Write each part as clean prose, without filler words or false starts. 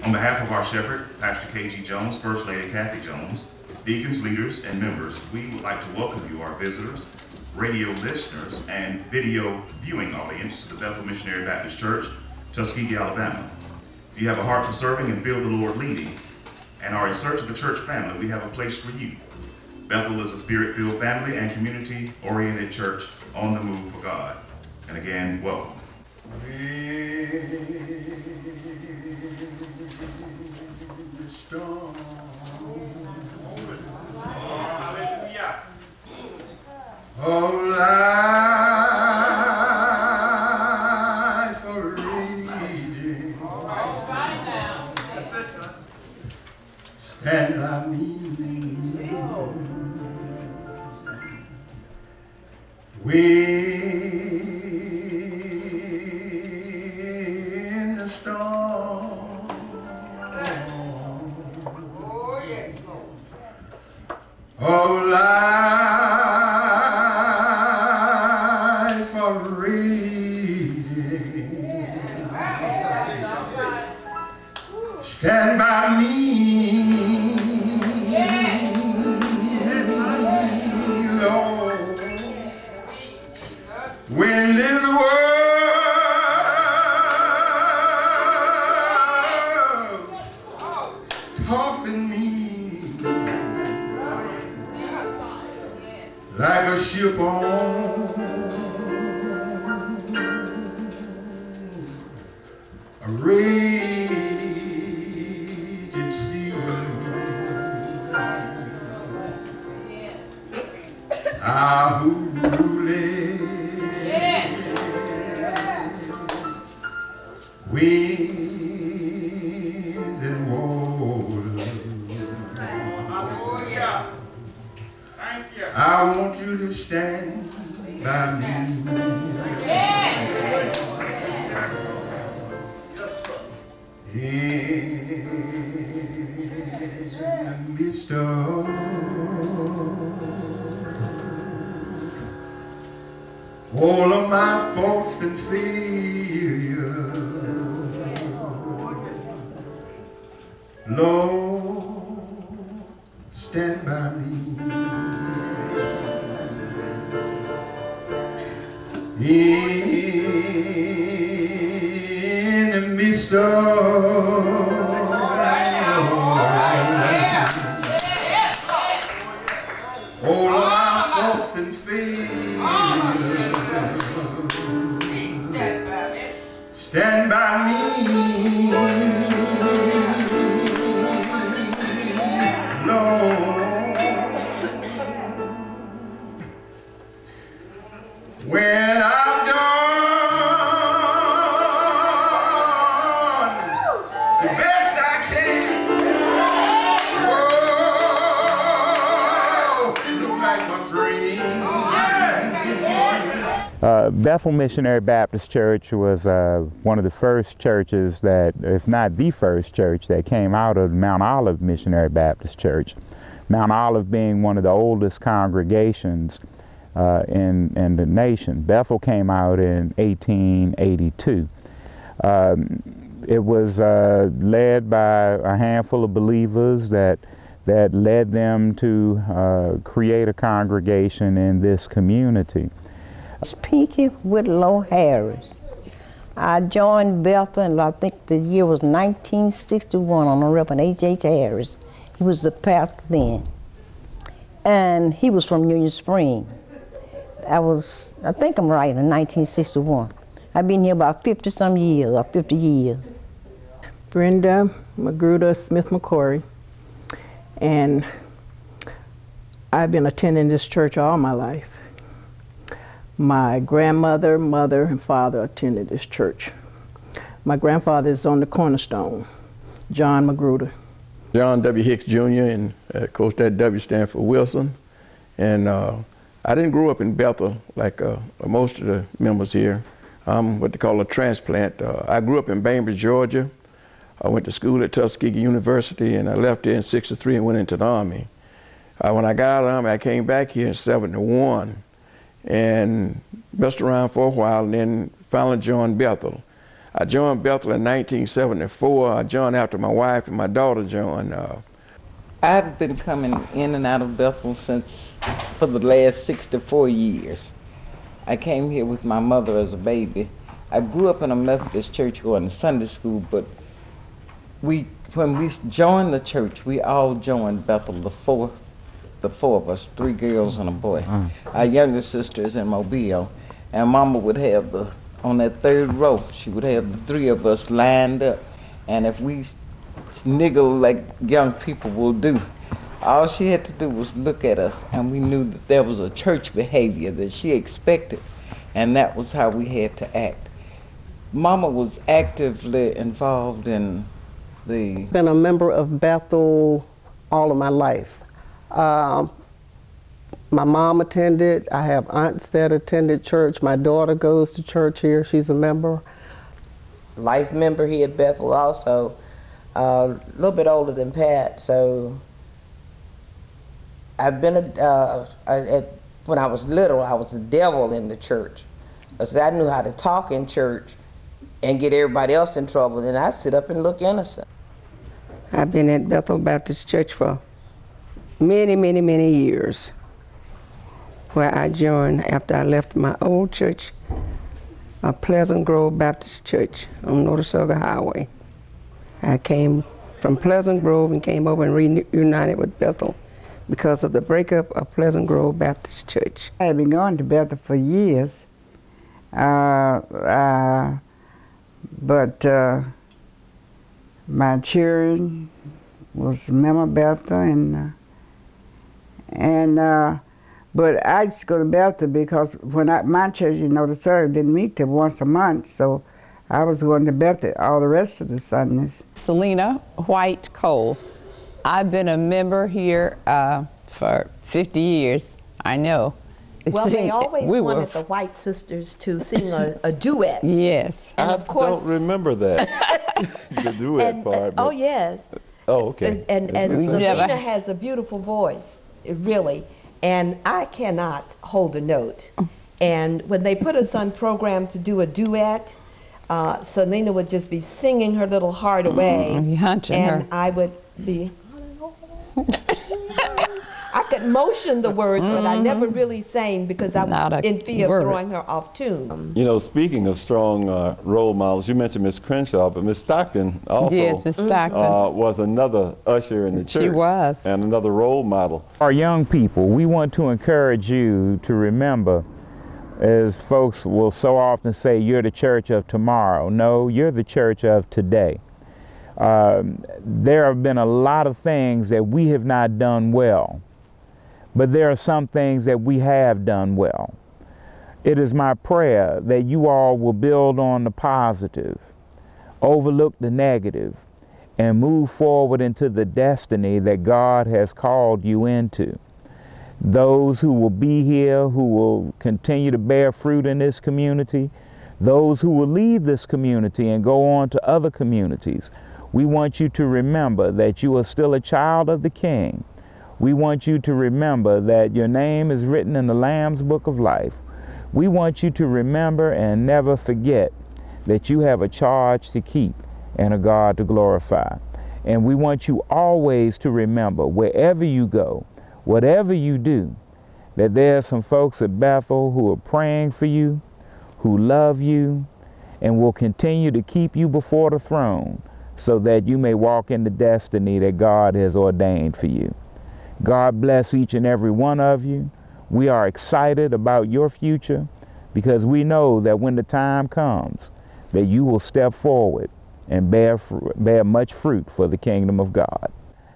On behalf of our shepherd, Pastor K.G. Jones, First Lady Kathy Jones, deacons, leaders, and members, we would like to welcome you, our visitors, radio listeners, and video viewing audience to the Bethel Missionary Baptist Church, Tuskegee, Alabama. If you have a heart for serving and feel the Lord leading, and are in search of a church family, we have a place for you. Bethel is a spirit-filled family and community-oriented church on the move for God. And again, welcome. Oh, life a reading. Stand by me. When the storm. Oh, yes, Lord. Oh, life a reading. Stand by me. When this world tossing me like a ship on a raging sea, who winds and waters. I want you to stand by me. In the midst of all of my faults and failures, Lord, stand by me. In the midst of all of my faults and failures, stand by me. When I've done the best I can, whoa, look like my friend. Bethel Missionary Baptist Church was one of the first churches that, if not the first church, that came out of Mount Olive Missionary Baptist Church. Mount Olive being one of the oldest congregations in the nation. Bethel came out in 1882. It was led by a handful of believers that led them to create a congregation in this community. It's Pinky Whitlow Harris. I joined Bethel, and I think the year was 1961 on the Reverend H.H. Harris. He was the pastor then, and he was from Union Spring. I think I'm right, in 1961. I've been here about 50-some years, or 50 years. Brenda Magruder Smith McCory, and I've been attending this church all my life. My grandmother, mother, and father attended this church. My grandfather is on the cornerstone, John Magruder. John W. Hicks Jr., and of course that W stands for Wilson. And I didn't grow up in Bethel like most of the members here. I'm what they call a transplant. I grew up in Bainbridge, Georgia. I went to school at Tuskegee University, and I left there in '63 and went into the Army. When I got out of the Army, I came back here in '71 and messed around for a while, and then finally joined Bethel. I joined Bethel in 1974. I joined after my wife and my daughter joined. I've been coming in and out of Bethel for the last 64 years. I came here with my mother as a baby. I grew up in a Methodist church going to Sunday school, but when we joined the church, we all joined Bethel, the four of us, 3 girls and a boy. Our youngest sister is in Mobile, and Mama would have on that 3rd row, she would have the 3 of us lined up, and if we sniggle like young people will do, all she had to do was look at us, and we knew that there was a church behavior that she expected, and that was how we had to act. Mama was actively involved in Been a member of Bethel all of my life. My mom attended. I have aunts that attended church. My daughter goes to church here. She's a member. Life member here at Bethel also. A little bit older than Pat, so I've been when I was little, I was the devil in the church. Because I knew how to talk in church and get everybody else in trouble, and I'd sit up and look innocent. I've been at Bethel Baptist Church for many, many, many years, where I joined after I left my old church, a Pleasant Grove Baptist Church on Notasulga Highway. I came from Pleasant Grove and came over and reunited with Bethel because of the breakup of Pleasant Grove Baptist Church. I had been going to Bethel for years, but my children was a member of Bethel, but I used to go to Bethel because when my church, the service didn't meet till once a month, so I was going to Bethel all the rest of the Sundays. Selena White Cole. I've been a member here for 50 years. I know. Well, they always wanted the White sisters to sing a duet. Yes. And I of course, don't remember that, the duet part. Oh, yes. Oh, okay. And Selena has a beautiful voice, really, and I cannot hold a note. And when they put us on program to do a duet, Selena would just be singing her little heart away, and I would be, I could motion the words, but I never really sang because I was in fear of throwing her off tune. You know, speaking of strong role models, you mentioned Miss Crenshaw, but Miss Stockton also yes, Miss Stockton. Was another usher in the church. She was. And another role model. Our young people, we want to encourage you to remember, as folks will so often say, you're the church of tomorrow. No, you're the church of today. There have been a lot of things that we have not done well, but there are some things that we have done well. It is my prayer that you all will build on the positive, overlook the negative, and move forward into the destiny that God has called you into. Those who will be here, who will continue to bear fruit in this community, those who will leave this community and go on to other communities, we want you to remember that you are still a child of the King. We want you to remember that your name is written in the Lamb's Book of Life. We want you to remember and never forget that you have a charge to keep and a God to glorify. And we want you always to remember, wherever you go, whatever you do, that there are some folks at Bethel who are praying for you, who love you, and will continue to keep you before the throne so that you may walk in the destiny that God has ordained for you. God bless each and every one of you. We are excited about your future because we know that when the time comes, that you will step forward and bear much fruit for the kingdom of God.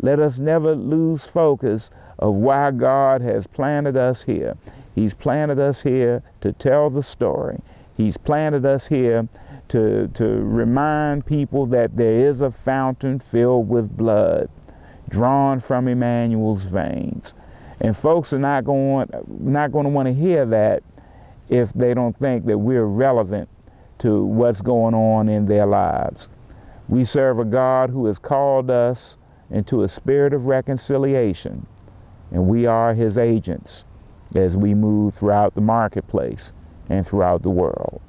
Let us never lose focus of why God has planted us here. He's planted us here to tell the story. He's planted us here to remind people that there is a fountain filled with blood drawn from Emmanuel's veins. And folks are not going to want to hear that if they don't think that we're relevant to what's going on in their lives. We serve a God who has called us into a spirit of reconciliation, and we are his agents as we move throughout the marketplace and throughout the world.